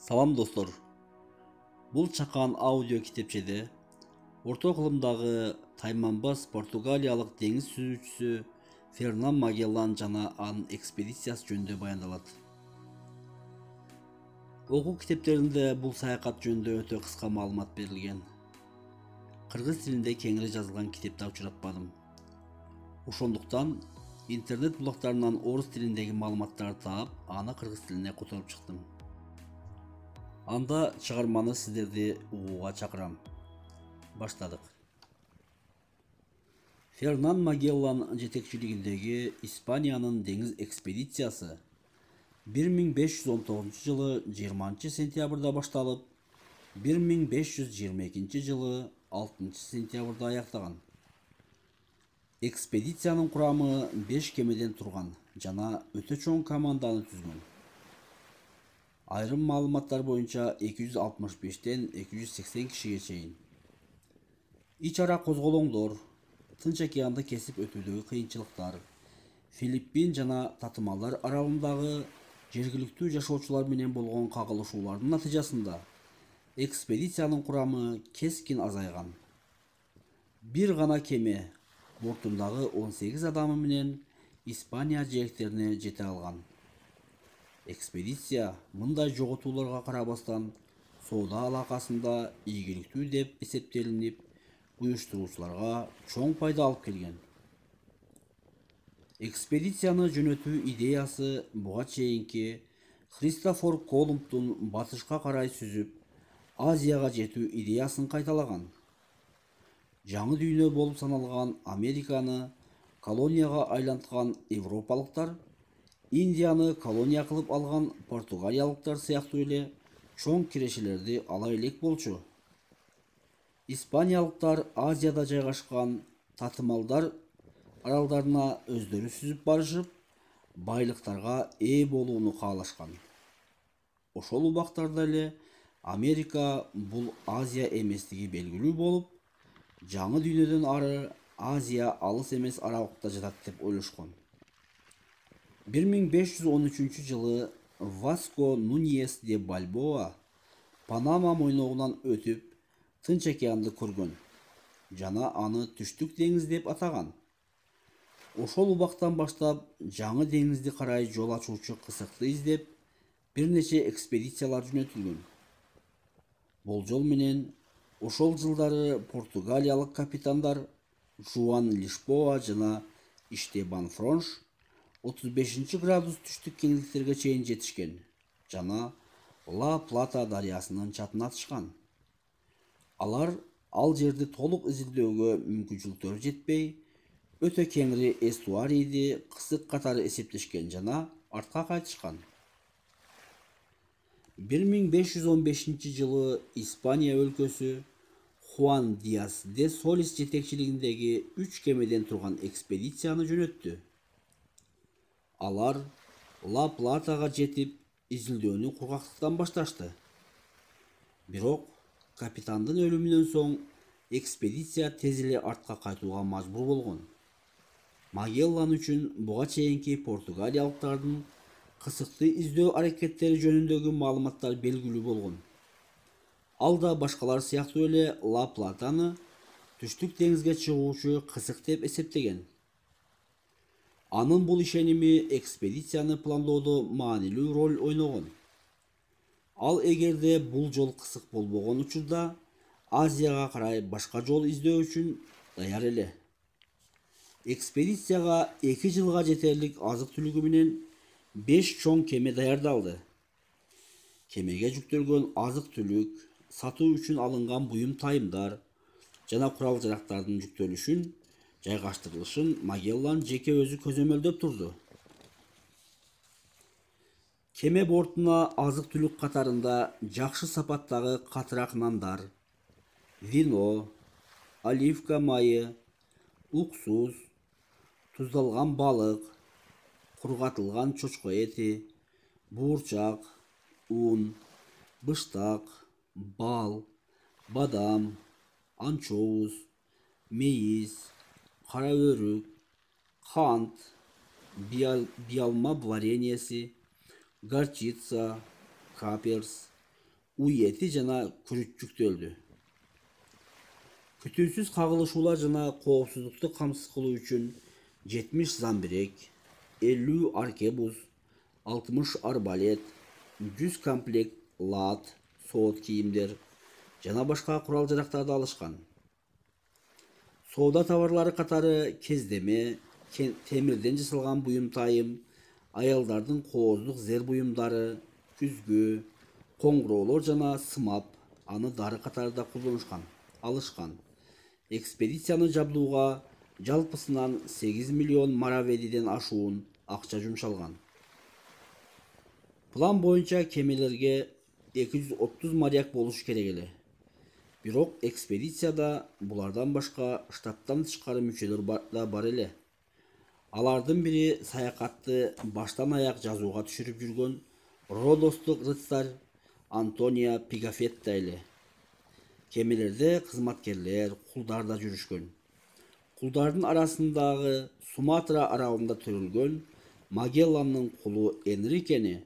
Салам достор. Бул чакан аудио китепчеде орто кылымдагы тайманбас португалиялык деңиз сүзүүчүсү Фернан Магеллан жана анын экспедициясы жөнүндө баяндалат. Окуу китептеринде бул саякат жөнүндө өтө кыска маалымат берилген. Кыргыз тилинде кеңири жазылган китепти учуратпадым. Ошондуктан интернет булактарынан орус тилиндеги маалыматтарды таап, аны кыргыз тилине которуп чыктым. Анда чыгарманы сиздерди угууга чакырам. Баштадык. Фернан Магеллан жетекчилигиндеги Испаниянын деңиз экспедициясы 1519 жылы 20 сентябрда башталып, 1522 жылы 6 сентябрда аяктаган. Экспедициянын курамы 5 кемеден турган жана өтө чоң команданы түзгөн. Айрым маалыматтар боюнча 265-тен 280 кишиге чейин. Ич ара козголоңдор, Тынч океанды кесип өтүүдөгү кыйынчылыктар, Филиппин жана Татымалдар аралындагы жергиликтүү жашоочулар менен болгон кагылышуулардын натыйжасында экспедициянын курамы кескин азайган. Бир гана кеме бортундагы 18 адамы менен Испания жээктерине жете алган. Экспедиция мындай жоготууларга карабастан соода алакасында ийгиликтүү деп эсептелинип, уюштуруучуларга чоң пайда алып келген. Экспедицияны жөнөтүү идеясы буга чейинки Христофор Колумбдун батышка карай сүзүп, Азияга жетүү идеясын кайталаган. Жаңы дүйнө болуп саналган Американы колонияга айланткан европалыктар, Индияны колония кылып алган португалиялыктар сыяктуу эле чоң кирешелерди ала элек болчу. Испаниялыктар Азияда жайгашкан Татымалдар аралдарына өздөрү сүзүп барышып, байлыктарга ээ болууну каалашкан. Ошол убактарда эле Америка бул Азия эместиги белгилүү болуп, жаңы дүйнөдөн ары Азия алыс эмес аралыкта жатат деп ойлошкон. 1513 жылы Васко Нуньес де Бальбоа Панама мойногунан өтүп, Тынч океанды көргөн жана аны Түштүк деңиз деп атаган. Ошол убактан баштап жаңы деңизди карай жол ачуучу кысыкты издеп, бир нече экспедициялар жөнөтүлгөн. Болжол менен ошол жылдары португалиялык капитандар Жуан Лишбоа жана Иштебан Фронш 35 градус түштүк кеңдиктерге чейин жетишкен жана Ла Плата дарыясынын чатына атышкан. Алар ал жерди толук изилдөөгө мүмкүнчүлүктөрү жетпей, өтө кеңири эстуарийди кысык катары эсептешкен жана артка кайтышкан. 1515 жылы Испания өлкөсү Хуан Диас де Солис жетекчилигиндеги 3 кемеден турган экспедицияны жөнөттү. Алар Ла Платага жетип, изилдөөнү кургактыктан башташты. Бирок капитандын өлүмүнөн соң экспедиция тез эле артка кайтууга мажбур болгон. Магеллан үчүн буга чейинки португалиялыктардын кысыкты издөө аракеттери жөнүндөгү маалыматтар белгилүү болгон. Ал да башкалар сыяктуу эле Ла Платаны Түштүк деңизге чыгуучу кысык деп эсептеген. Анын бул ишеними экспедицияны пландоодо маанилүү роль ойногон. Ал эгерде бул жол кысык болбогон учурда Азияга карай башка жол издөө үчүн даяр эле. Экспедицияга 2 жылга жетерлик азык-түлүгү менен 5 чоң кеме даярдалды. Кемеге жүктөлгөн азык-түлүк, сатуу үчүн алынган буюм-тайымдар жана курал-жарактардын жүктөлүшүн, жайгаштырылышын Магеллан жеке өзү көзөмөлдөп турду. Кеме бортуна азык-түлүк катарында жакшы сапаттагы катыраак нандар, вино, оливка майы, уксус, туздалган балык, кургатылган чочко эти, буурчак, ун, быштак, бал, бадам, анчоус, мейиз, кара өрүк, кант, биалма вареньеси, горчица, каперс, уй эти жана күрүч жүктөлдү. Күтүүсүз кагылышуулар жана коопсуздукту камсыз кылуу үчүн 70 замбирек, 50 аркебуз, 60 арбалет, 100 комплект лат, соот кийимдер жана башка курал-жарактарды алышкан. Соода товарлары катары кездеме, темирден жасалган буюм-тайым, аялдардын кооздук зер буюмдары, күзгү, коңгуроолор жана сымап, аны дары катарында алышкан. Экспедицияны жабдууга жалпысынан 8 миллион мараведиден ашуун акча жумшалган. План боюнча кемелерге 230 моряк болуш керек эле. Бирок экспедицияда булардан башка штаттан тышкары мүчөлөр да бар эле. Алардын бири саякатты баштан аяк жазууга түшүрүп жүргөн Родостук рыцарь Антонио Пигафетта эле. Кемелерде кызматкерлер, кулдар да жүрүшкөн. Кулдардын арасындагы Суматра аралында төрөлгөн Магелландын кулу Энрикени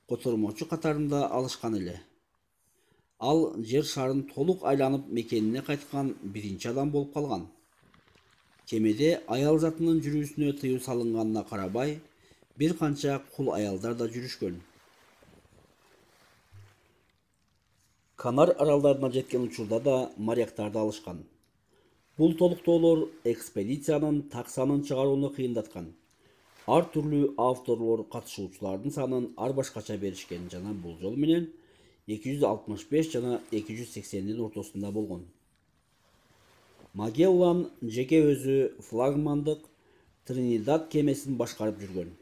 котормочу катарында алышкан эле. Ал жер шарын толук айланып мекенине кайткан биринчи адам болуп калган. Кемеде аял затынын жүрүүсүнө тыюу салынганына карабай, бир канча кул аялдар да жүрүшкөн. Канар аралдарына жеткен учурда да моряктарды алышкан. Бул толуктоолор экспедициянын таксанын чыгарууну кыйындаткан. Ар түрлүү авторлор катышуучулардын санын ар башкача беришкен жана бул жол менен 265 жана 280-дин ортосунда болгон. Магеллан жеке өзү флагмандык Тринидад кемесин башкарып жүргөн.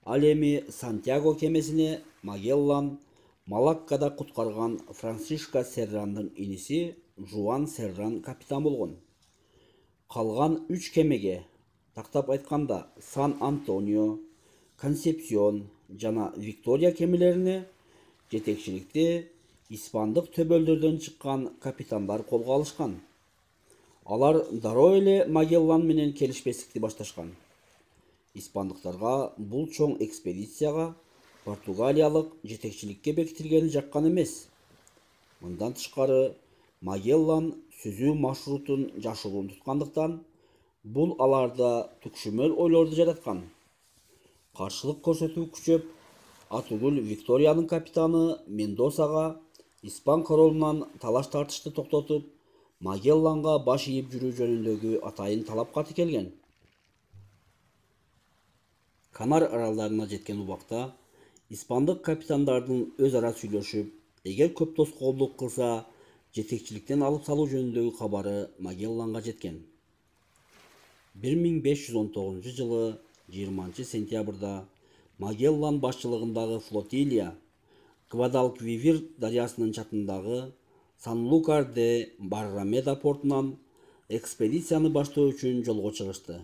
Ал эми Сантьяго кемесине Магеллан Малаккада куткарган Франсишко Серрандын иниси Жуан Серран капитан болгон. Калган 3 кемеге, тактап айтканда Сан-Антонио, Консепсион жана Виктория кемелерине жетекчиликти испандык төбөлдөрдөн чыккан капитандар колго алышкан. Алар дароо эле Магеллан менен келишпестикти башташкан. Испандыктарга бул чоң экспедицияга португалиялык жетекчиликке бекитилгени жаккан эмес. Мындан тышкары Магеллан сүзүү маршрутун жашыруун туткандыктан, бул аларда түкшүмөл ойлорду жараткан. Каршылык көрсөтүү күчөп, атүгүл Викториянын капитаны Мендосага испан королунан талаш тартышты токтотуп, Магелланга баш ийип жүрүү жөнүндөгү атайын талап каты келген. Канар аралдарына жеткен убакта испандык капитандардын өз ара сүйлөшүп, эгер көп тоскоолдук кылса, жетекчиликтен алып салуу жөнүндөгү кабары Магелланга жеткен. 1519 жылы 20 сентябрда Магеллан башчылыгындагы флотилия Гвадалквивир дарыясынын чатындагы Сан-Лукар де Баррамеда портунан экспедицияны баштоо үчүн жолго чыгышты.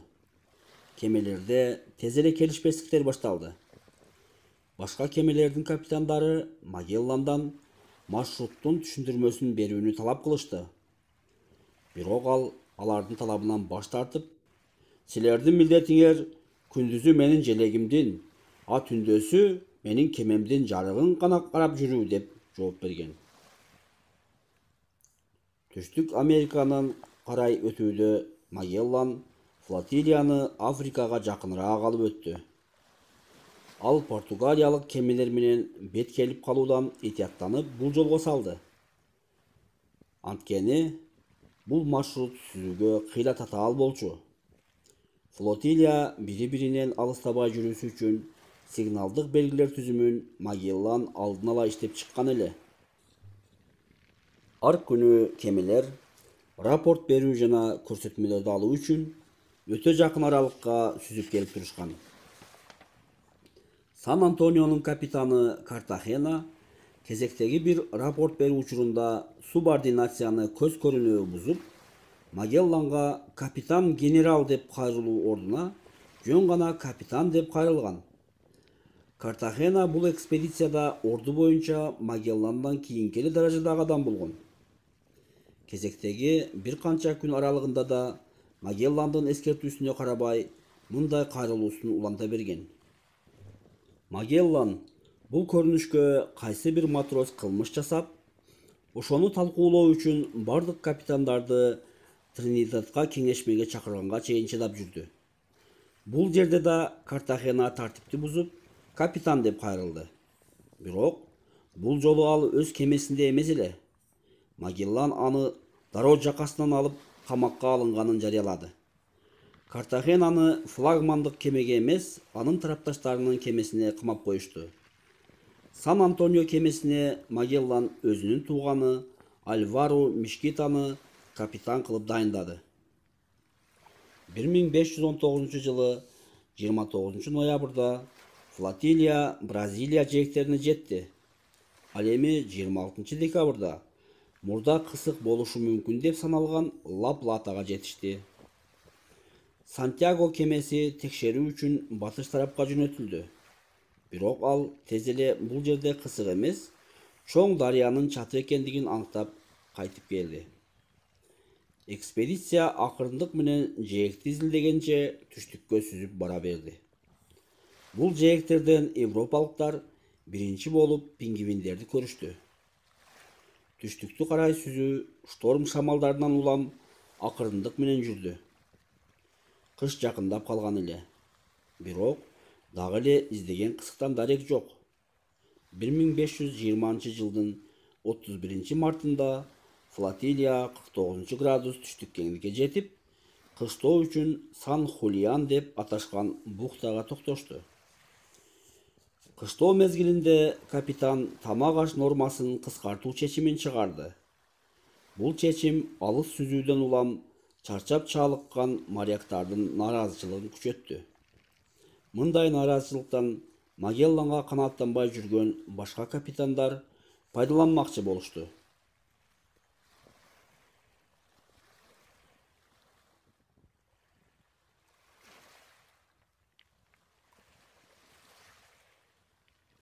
Кемелерде тез эле келишпестиктер башталды. Башка кемелердин капитандары Магелландан маршруттун түшүндүрмөсүн берүүнү талап кылышты. Бирок алардын талабынан баш тартып, силердин милдетиңер күндүзү менин желегимдин, а түндөсү менин кемемдин жарыгын гана карап жүрүү деп жооп берген. Түштүк Американын карай өтүүдө Магеллан флотилияны Африкага жакыныраак алып өттү. Ал португалиялык кемелер менен бет келип калуудан этияттанып бул жолго салды. Анткени бул маршрут сүзүүгө кыйла татаал болчу. Флотилия бири-биринен алыстабай жүрүүсү үчүн сигналдык белгилер түзүмүн Магеллан алдын ала иштеп чыккан эле. Ар күнү кемелер рапорт берүү жана көрсөтмөлөрдү алуу үчүн өтө жакын аралыкка сүзүп келип турушкан. Сан-Антонионун капитаны Картахена кезектеги бир рапорт берүү учурунда субординацияны көз көрүнүп бузуп, Магелланга капитан генерал деп кайрылуу ордуна жөн гана капитан деп кайрылган. Картахена бул экспедицияда орду боюнча Магелландан кийинки эле даражадагы адам болгон. Кезектеги бир канча күн аралыгында да Магелландын эскертүүсүнө карабай мындай кайрылуусун уланта берген. Магеллан Бул көрүнүшкө кайсы бир матрос кылмыш жасап, ошону талкуулоо үчүн бардык капитандарды Тринидадка кеңешмеге чакырганга чейин чыдап жүрдү. Бул жерде да Картахена тартипти бузуп, капитан деп кайрылды. Бирок бул жолу ал өз кемесинде эмес эле. Магеллан аны дароо жакасынан алып камакка алынганын жарыялады. Картахенаны флагмандык кемеге эмес, анын тарапташтарынын кемесине камап коюшту. Сан-Антонио кемесине Магеллан өзүнүн тууганы Альваро Мешкитаны капитан кылып дайындады. 1519 жылы 29 ноябрда флотилия Бразилия жээктерине жетти. Ал эми 26 декабрда мурда кысык болушу мүмкүн деп саналган Ла-Платага жетишти. Сантьяго кемеси текшерүү үчүн батыш тарапка жөнөтүлдү. Бирок ал тез эле бул жерде кысык эмес, чоң дарыянын чаты экендигин аныктап кайтып келди. Экспедиция акырындык менен жээкти изилдегенче түштүккө сүзүп бара берди. Бул жээктерден европалыктар биринчи болуп пингвиндерди көрүштү. Түштүктү карай сүзүү шторм шамалдарынан улам акырындык менен жүрдү. Кыш жакындап калган эле. Бирок дагы эле издеген кысыктан дарек жок. 1520 жылдын 31 мартында флотилия 49 градус түштүк кеңдикке жетип, кыштоо үчүн Сан-Хулиан деп аташкан бухтага токтошту. Кыштоо мезгилинде капитан тамак аш нормасын кыскартуу чечимин чыгарды. Бул чечим алыс сүзүүдөн улам чарчап чалыккан моряктардын нааразычылыгын күчөттү. Мындай нааразычылыктан Магелланга канааттанбай жүргөн башка капитандар пайдаланмакчы болушту.